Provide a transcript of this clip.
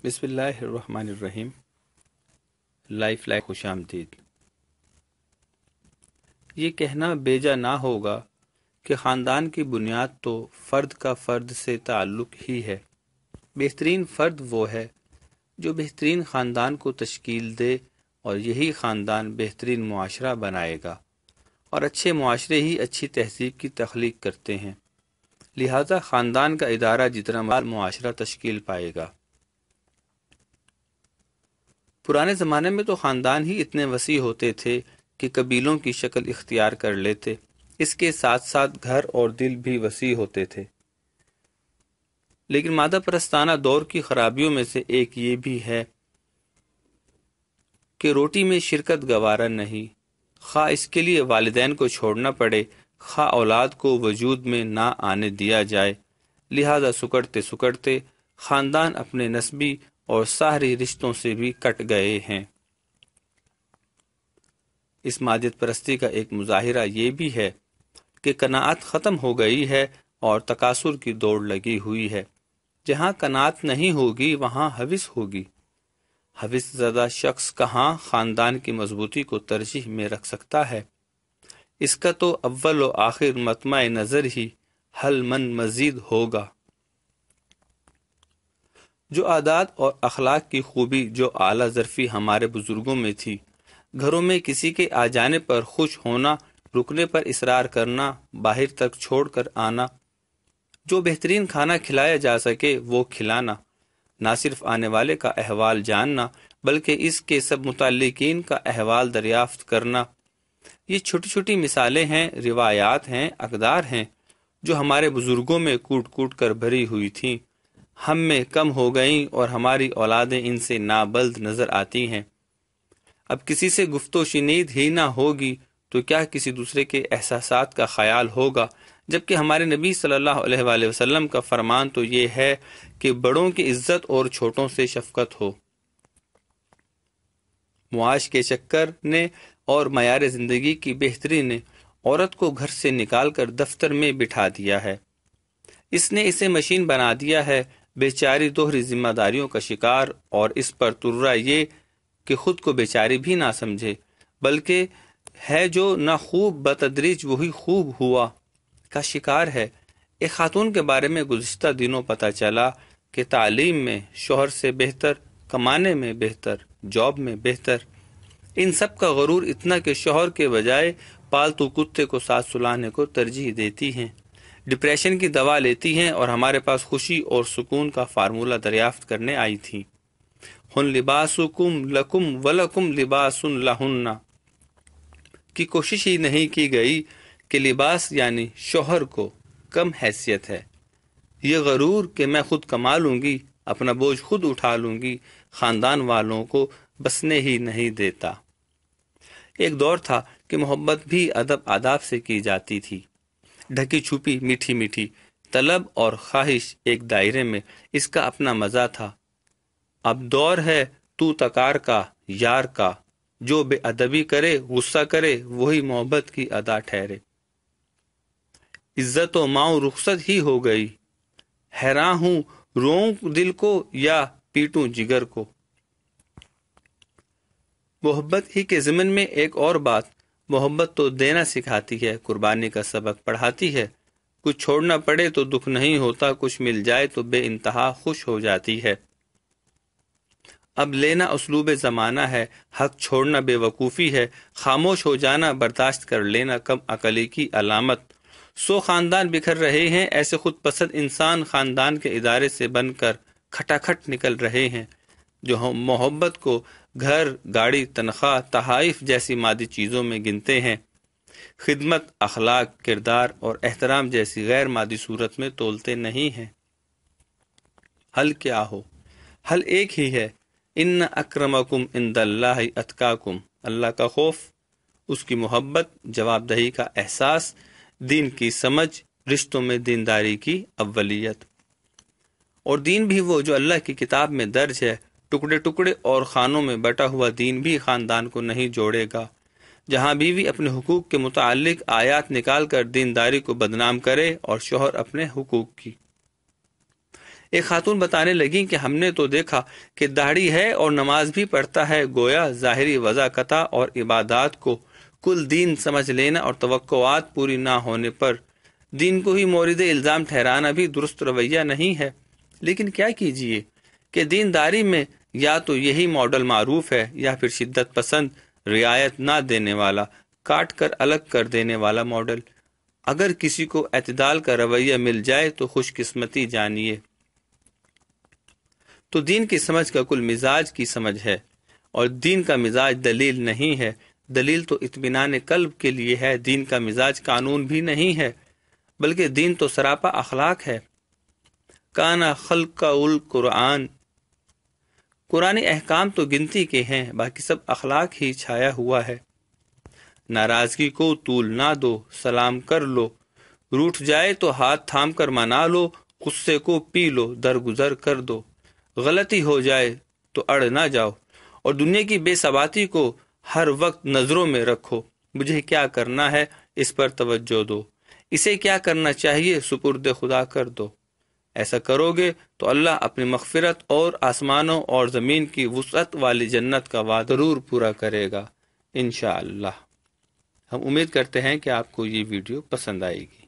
بسم اللہ الرحمن الرحیم۔ لائف لائف خوش آمدید۔ یہ کہنا بیجا نہ ہوگا کہ خاندان کی بنیاد تو فرد کا فرد سے تعلق ہی ہے۔ بہترین فرد وہ ہے جو بہترین خاندان کو تشکیل دے، اور یہی خاندان بہترین معاشرہ بنائے گا، اور اچھے معاشرے ہی اچھی تہذیب کی تخلیق کرتے ہیں۔ لہذا خاندان کا ادارہ جتنا معاشرہ تشکیل پائے گا۔ پرانے زمانے میں تو خاندان ہی اتنے وسیع ہوتے تھے کہ قبیلوں کی شکل اختیار کر لیتے۔ اس کے ساتھ ساتھ گھر اور دل بھی وسیع ہوتے تھے۔ لیکن مادہ پرستانہ دور کی خرابیوں میں سے ایک یہ بھی ہے کہ روٹی میں شرکت گوارا نہیں، خواہ اس کے لیے والدین کو چھوڑنا پڑے، خواہ اولاد کو وجود میں نہ آنے دیا جائے۔ لہذا سکڑتے سکڑتے خاندان اپنے نسبی اور ساری رشتوں سے بھی کٹ گئے ہیں۔ اس مادیت پرستی کا ایک مظاہرہ یہ بھی ہے کہ قناعت ختم ہو گئی ہے اور تکاثر کی دوڑ لگی ہوئی ہے۔ جہاں قناعت نہیں ہوگی وہاں ہوس ہوگی۔ ہوس زدہ شخص کہاں خاندان کی مضبوطی کو ترجیح میں رکھ سکتا ہے؟ اس کا تو اول و آخر مطمع نظر ہی حل من مزید ہوگا۔ جو عادات اور اخلاق کی خوبی، جو اعلیٰ ظرفی ہمارے بزرگوں میں تھی، گھروں میں کسی کے آ جانے پر خوش ہونا، رکنے پر اصرار کرنا، باہر تک چھوڑ کر آنا، جو بہترین کھانا کھلایا جا سکے وہ کھلانا، نہ صرف آنے والے کا احوال جاننا بلکہ اس کے سب متعلقین کا احوال دریافت کرنا، یہ چھوٹی چھوٹی مثالیں ہیں، روایات ہیں، اقدار ہیں جو ہمارے بزرگوں میں کوٹ کوٹ کر بھری ہوئی تھیں، ہم میں کم ہو گئیں اور ہماری اولادیں ان سے نابلد نظر آتی ہیں۔ اب کسی سے گفت و شنید ہی نہ ہوگی تو کیا کسی دوسرے کے احساسات کا خیال ہوگا، جبکہ ہمارے نبی صلی اللہ علیہ وآلہ وسلم کا فرمان تو یہ ہے کہ بڑوں کی عزت اور چھوٹوں سے شفقت ہو۔ معاش کے چکر نے اور معیار زندگی کی بہتری نے عورت کو گھر سے نکال کر دفتر میں بٹھا دیا ہے۔ اس نے اسے مشین بنا دیا ہے، بیچاری دوہری ذمہ داریوں کا شکار، اور اس پر ترا یہ کہ خود کو بیچاری بھی نہ سمجھے، بلکہ ہے جو نہ خوب بتدریج وہی خوب ہوا کا شکار ہے۔ ایک خاتون کے بارے میں گزشتہ دنوں پتہ چلا کہ تعلیم میں شوہر سے بہتر، کمانے میں بہتر، جاب میں بہتر، ان سب کا غرور اتنا کہ شوہر کے بجائے پالتو کتے کو ساتھ سلانے کو ترجیح دیتی ہیں، ڈپریشن کی دوا لیتی ہیں، اور ہمارے پاس خوشی اور سکون کا فارمولہ دریافت کرنے آئی تھیں۔ ہن لباسکم لکم ولکم لباس لہن کی کوشش ہی نہیں کی گئی کہ لباس یعنی شوہر کو کم حیثیت ہے۔ یہ غرور کہ میں خود کما لوں گی، اپنا بوجھ خود اٹھا لوں گی، خاندان والوں کو بسنے ہی نہیں دیتا۔ ایک دور تھا کہ محبت بھی ادب آداب سے کی جاتی تھی، ڈھکی چھپی، میٹھی میٹھی، طلب اور خواہش ایک دائرے میں، اس کا اپنا مزہ تھا۔ اب دور ہے تو تکار کا، یار کا، جو بے ادبی کرے، غصہ کرے، وہی محبت کی ادا ٹھہرے۔ عزت و ماؤں رخصت ہی ہو گئی، حیراں ہوں روؤں دل کو یا پیٹوں جگر کو۔ محبت ہی کے ضمن میں ایک اور بات، محبت تو دینا سکھاتی ہے، قربانی کا سبق پڑھاتی ہے۔ کچھ چھوڑنا پڑے تو دکھ نہیں ہوتا، کچھ مل جائے تو بے انتہا خوش ہو جاتی ہے۔ اب لینا اسلوب زمانہ ہے، حق چھوڑنا بے وقوفی ہے، خاموش ہو جانا، برداشت کر لینا کم عقلی کی علامت۔ سو خاندان بکھر رہے ہیں، ایسے خود پسند انسان خاندان کے ادارے سے بن کر کھٹا کھٹ نکل رہے ہیں، جو محبت کو گھر، گاڑی، تنخواہ، تحائف جیسی مادی چیزوں میں گنتے ہیں، خدمت، اخلاق، کردار اور احترام جیسی غیر مادی صورت میں تولتے نہیں ہیں۔ حل کیا ہو؟ حل ایک ہی ہے، ان اکرمکم عند اللہ اتقاکم، اللہ کا خوف، اس کی محبت، جواب دہی کا احساس، دین کی سمجھ، رشتوں میں دینداری کی اولیت۔ اور دین بھی وہ جو اللہ کی کتاب میں درج ہے، ٹکڑے ٹکڑے اور خانوں میں بٹا ہوا دین بھی خاندان کو نہیں جوڑے گا۔ جہاں بیوی اپنے حقوق کے متعلق آیات نکال کر دینداری کو بدنام کرے اور شوہر اپنے حقوق کی۔ ایک خاتون بتانے لگیں کہ ہم نے تو دیکھا کہ داڑھی ہے اور نماز بھی پڑھتا ہے، گویا ظاہری وضاقتہ اور عبادات کو کل دین سمجھ لینا اور توقعات پوری نہ ہونے پر دین کو ہی مورد الزام ٹھہرانا بھی درست رویہ نہیں ہے۔ لیکن کیا کیجئے کہ دینداری میں یا تو یہی ماڈل معروف ہے یا پھر شدت پسند، رعایت نہ دینے والا، کاٹ کر الگ کر دینے والا ماڈل۔ اگر کسی کو اعتدال کا رویہ مل جائے تو خوش قسمتی جانیے۔ تو دین کی سمجھ کا کل مزاج کی سمجھ ہے، اور دین کا مزاج دلیل نہیں ہے، دلیل تو اطمینان قلب کے لیے ہے۔ دین کا مزاج قانون بھی نہیں ہے، بلکہ دین تو سراپا اخلاق ہے۔ کانا خلق القرآن، قرآن احکام تو گنتی کے ہیں، باقی سب اخلاق ہی چھایا ہوا ہے۔ ناراضگی کو طول نہ دو، سلام کر لو، روٹھ جائے تو ہاتھ تھام کر منا لو، غصے کو پی لو، درگزر کر دو، غلطی ہو جائے تو اڑ نہ جاؤ، اور دنیا کی بے ثباتی کو ہر وقت نظروں میں رکھو۔ مجھے کیا کرنا ہے اس پر توجہ دو، اسے کیا کرنا چاہیے سپرد خدا کر دو۔ ایسا کرو گے تو اللہ اپنی مغفرت اور آسمانوں اور زمین کی وسعت والی جنت کا وعدہ ضرور پورا کرے گا انشاءاللہ۔ ہم امید کرتے ہیں کہ آپ کو یہ ویڈیو پسند آئے گی۔